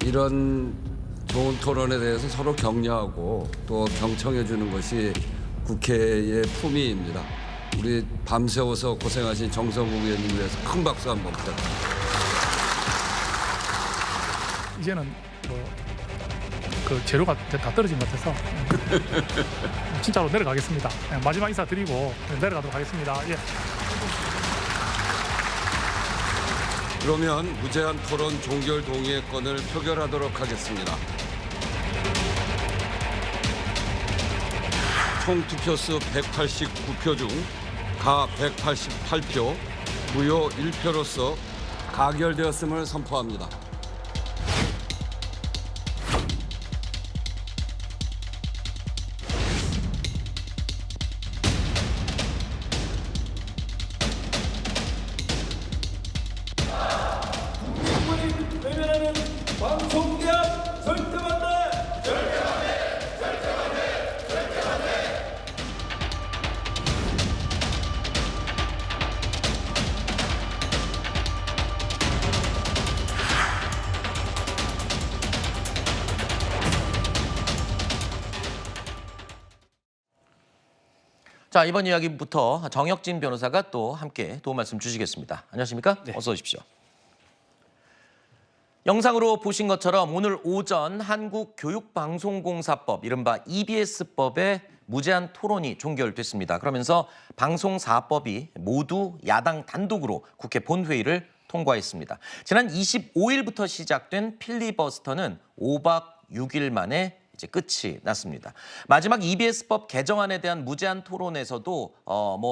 이런 좋은 토론에 대해서 서로 격려하고 또 경청해 주는 것이 국회의 품위입니다. 우리 밤새워서 고생하신 정성국 의원님 위해서 큰 박수 한번 부탁드립니다. 이제는 그 재료가 다 떨어진 것 같아서 진짜로 내려가겠습니다. 마지막 인사 드리고 내려가도록 하겠습니다. 예. 그러면 무제한 토론 종결 동의권을 표결하도록 하겠습니다. 총 투표수 189표 중 가 188표, 무효 1표로서 가결되었음을 선포합니다. 국민이 외면하는 방송개혁 절대 반대! 절대 반대! 절대 반대! 절대 반대! 자, 이번 이야기부터 정혁진 변호사가 또 함께 도움 말씀 주시겠습니다. 안녕하십니까? 네. 어서 오십시오. 영상으로 보신 것처럼 오늘 오전 한국교육방송공사법, 이른바 EBS법의 무제한 토론이 종결됐습니다. 그러면서 방송사법이 모두 야당 단독으로 국회 본회의를 통과했습니다. 지난 25일부터 시작된 필리버스터는 5박 6일 만에 이제 끝이 났습니다. 마지막 EBS법 개정안에 대한 무제한 토론에서도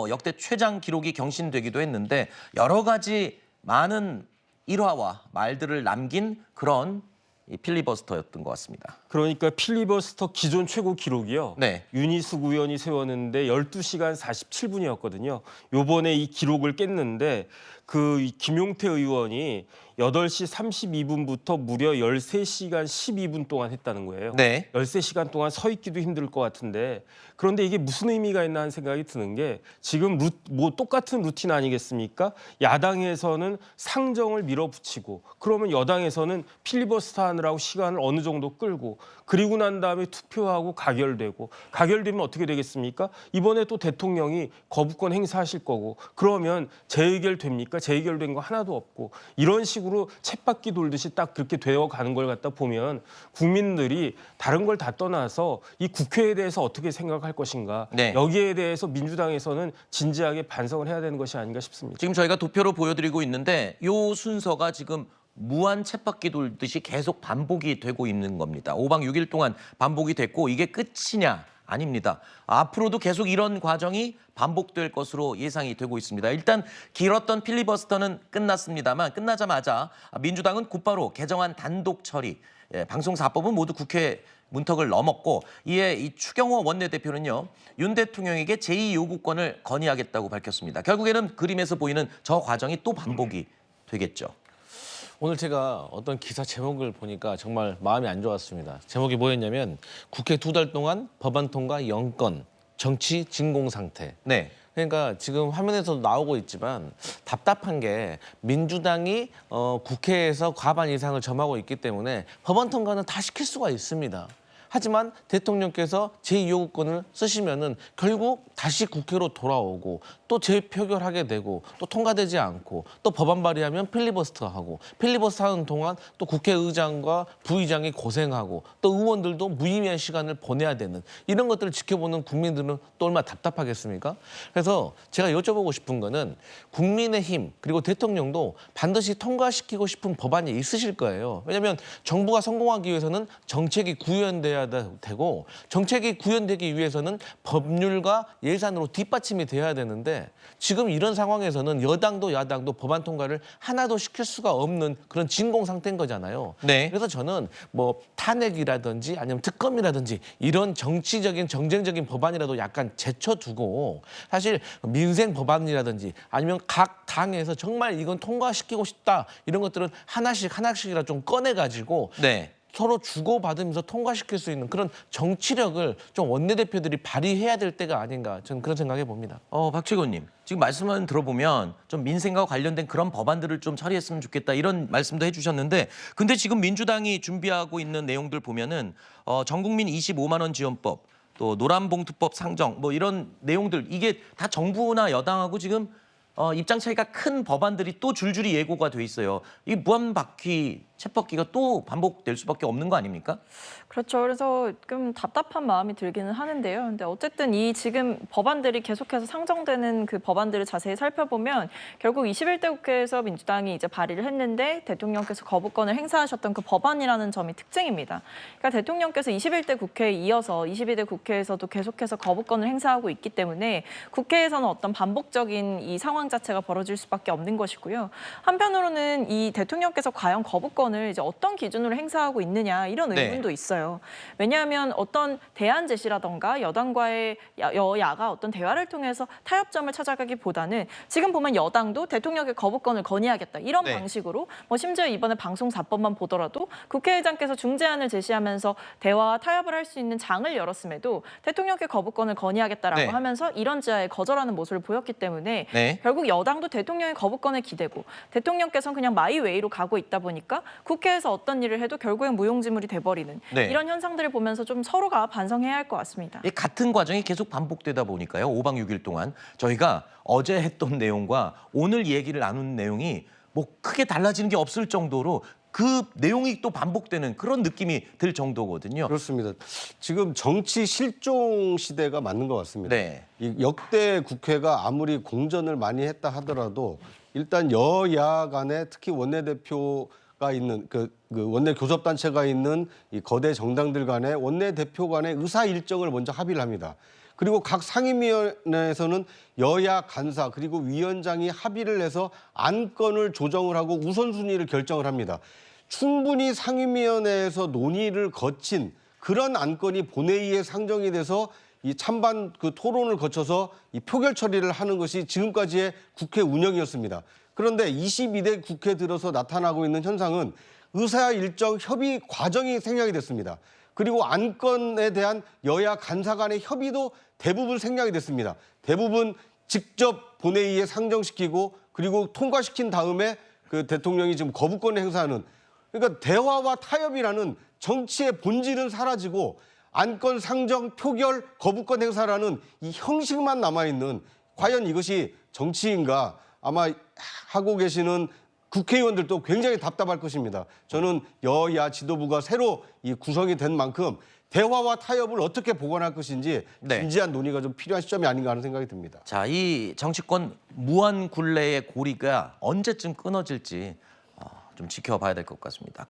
역대 최장 기록이 경신되기도 했는데 여러 가지 많은 일화와 말들을 남긴 그런 이 필리버스터였던 것 같습니다. 그러니까 필리버스터 기존 최고 기록이요. 네. 윤희숙 의원이 세웠는데 12시간 47분이었거든요. 요번에 이 기록을 깼는데 그 김용태 의원이 8시 32분부터 무려 13시간 12분 동안 했다는 거예요. 네. 13시간 동안 서 있기도 힘들 것 같은데 그런데 이게 무슨 의미가 있나 하는 생각이 드는 게 지금 똑같은 루틴 아니겠습니까? 야당에서는 상정을 밀어붙이고 그러면 여당에서는 필리버스터 하느라고 시간을 어느 정도 끌고 그리고 난 다음에 투표하고 가결되면 어떻게 되겠습니까? 이번에 또 대통령이 거부권 행사하실 거고 그러면 재의결 됩니까? 재의결된 거 하나도 없고 이런 식으로 쳇바퀴 돌듯이 딱 그렇게 되어가는 걸 갖다 보면 국민들이 다른 걸 다 떠나서 이 국회에 대해서 어떻게 생각할 것인가 네. 여기에 대해서 민주당에서는 진지하게 반성을 해야 되는 것이 아닌가 싶습니다. 지금 저희가 도표로 보여드리고 있는데 이 순서가 지금 무한 쳇바퀴 돌듯이 계속 반복이 되고 있는 겁니다. 5박 6일 동안 반복이 됐고 이게 끝이냐? 아닙니다. 앞으로도 계속 이런 과정이 반복될 것으로 예상이 되고 있습니다. 일단 길었던 필리버스터는 끝났습니다만 끝나자마자 민주당은 곧바로 개정안 단독 처리, 방송사법은 모두 국회 문턱을 넘었고 이에 이 추경호 원내대표는요. 윤 대통령에게 제2요구권을 건의하겠다고 밝혔습니다. 결국에는 그림에서 보이는 저 과정이 또 반복이 되겠죠. 오늘 제가 어떤 기사 제목을 보니까 정말 마음이 안 좋았습니다. 제목이 뭐였냐면 국회 2달 동안 법안 통과 0건, 정치 진공 상태. 네. 그러니까 지금 화면에서도 나오고 있지만 답답한 게 민주당이 국회에서 과반 이상을 점하고 있기 때문에 법안 통과는 다 시킬 수가 있습니다. 하지만 대통령께서 제2요구권을 쓰시면은 결국 다시 국회로 돌아오고 또 재표결하게 되고 또 통과되지 않고 또 법안 발의하면 필리버스터하고 필리버스터하는 동안 또 국회의장과 부의장이 고생하고 또 의원들도 무의미한 시간을 보내야 되는 이런 것들을 지켜보는 국민들은 또 얼마나 답답하겠습니까? 그래서 제가 여쭤보고 싶은 거는 국민의힘 그리고 대통령도 반드시 통과시키고 싶은 법안이 있으실 거예요. 왜냐하면 정부가 성공하기 위해서는 정책이 구현돼야 되고 정책이 구현되기 위해서는 법률과 예산으로 뒷받침이 돼야 되는데 지금 이런 상황에서는 여당도 야당도 법안 통과를 하나도 시킬 수가 없는 그런 진공 상태인 거잖아요. 네. 그래서 저는 뭐 탄핵이라든지 아니면 특검이라든지 이런 정치적인 정쟁적인 법안이라도 약간 제쳐두고 사실 민생 법안이라든지 아니면 각 당에서 정말 이건 통과시키고 싶다 이런 것들은 하나씩이라 좀 꺼내가지고 네. 서로 주고받으면서 통과시킬 수 있는 그런 정치력을 좀 원내대표들이 발휘해야 될 때가 아닌가 저는 그런 생각해 봅니다. 박채곤님, 지금 말씀만 들어보면 좀 민생과 관련된 그런 법안들을 좀 처리했으면 좋겠다 이런 말씀도 해주셨는데, 근데 지금 민주당이 준비하고 있는 내용들 보면은 전국민 25만 원 지원법, 또 노란봉투법 상정, 뭐 이런 내용들, 이게 다 정부나 여당하고 지금 입장 차이가 큰 법안들이 또 줄줄이 예고가 돼 있어요. 이 무한바퀴 쳇바퀴가 또 반복될 수밖에 없는 거 아닙니까? 그렇죠. 그래서 좀 답답한 마음이 들기는 하는데요. 근데 어쨌든 이 지금 법안들이 계속해서 상정되는 그 법안들을 자세히 살펴보면 결국 21대 국회에서 민주당이 이제 발의를 했는데 대통령께서 거부권을 행사하셨던 그 법안이라는 점이 특징입니다. 그러니까 대통령께서 21대 국회에 이어서 22대 국회에서도 계속해서 거부권을 행사하고 있기 때문에 국회에서는 어떤 반복적인 이 상황 자체가 벌어질 수밖에 없는 것이고요. 한편으로는 이 대통령께서 과연 거부권을 이제 어떤 기준으로 행사하고 있느냐 이런 의문도 있어요. 왜냐하면 어떤 대안 제시라던가 여당과의 여야가 어떤 대화를 통해서 타협점을 찾아가기보다는 지금 보면 여당도 대통령의 거부권을 건의하겠다 이런 방식으로 뭐 심지어 이번에 방송 4법만 보더라도 국회의장께서 중재안을 제시하면서 대화와 타협을 할 수 있는 장을 열었음에도 대통령께 거부권을 건의하겠다라고 하면서 이런 지하에 거절하는 모습을 보였기 때문에 결국 여당도 대통령의 거부권을 기대고 대통령께서는 그냥 마이웨이로 가고 있다 보니까 국회에서 어떤 일을 해도 결국엔 무용지물이 돼버리는 이런 현상들을 보면서 좀 서로가 반성해야 할 것 같습니다. 같은 과정이 계속 반복되다 보니까요. 5박 6일 동안 저희가 어제 했던 내용과 오늘 얘기를 나눈 내용이 뭐 크게 달라지는 게 없을 정도로 그 내용이 또 반복되는 그런 느낌이 들 정도거든요. 그렇습니다. 지금 정치 실종 시대가 맞는 것 같습니다. 이 역대 국회가 아무리 공전을 많이 했다 하더라도 일단 여야 간에 특히 원내대표가 있는 그 원내 교섭단체가 있는 이 거대 정당들 간의 원내대표 간의 의사 일정을 먼저 합의를 합니다. 그리고 각 상임위원회에서는 여야 간사 그리고 위원장이 합의를 해서 안건을 조정을 하고 우선순위를 결정을 합니다. 충분히 상임위원회에서 논의를 거친 그런 안건이 본회의에 상정이 돼서 이 찬반 그 토론을 거쳐서 이 표결 처리를 하는 것이 지금까지의 국회 운영이었습니다. 그런데 22대 국회 들어서 나타나고 있는 현상은 의사 일정 협의 과정이 생략이 됐습니다. 그리고 안건에 대한 여야 간사 간의 협의도 대부분 생략이 됐습니다. 대부분 직접 본회의에 상정시키고 그리고 통과시킨 다음에 그 대통령이 지금 거부권을 행사하는, 그러니까 대화와 타협이라는 정치의 본질은 사라지고 안건 상정, 표결, 거부권 행사라는 이 형식만 남아있는, 과연 이것이 정치인가 아마 하고 계시는 국회의원들도 굉장히 답답할 것입니다. 저는 여야 지도부가 새로 이 구성이 된 만큼 대화와 타협을 어떻게 보완할 것인지 진지한 논의가 좀 필요한 시점이 아닌가 하는 생각이 듭니다. 자, 이 정치권 무한 굴레의 고리가 언제쯤 끊어질지 좀 지켜봐야 될 것 같습니다.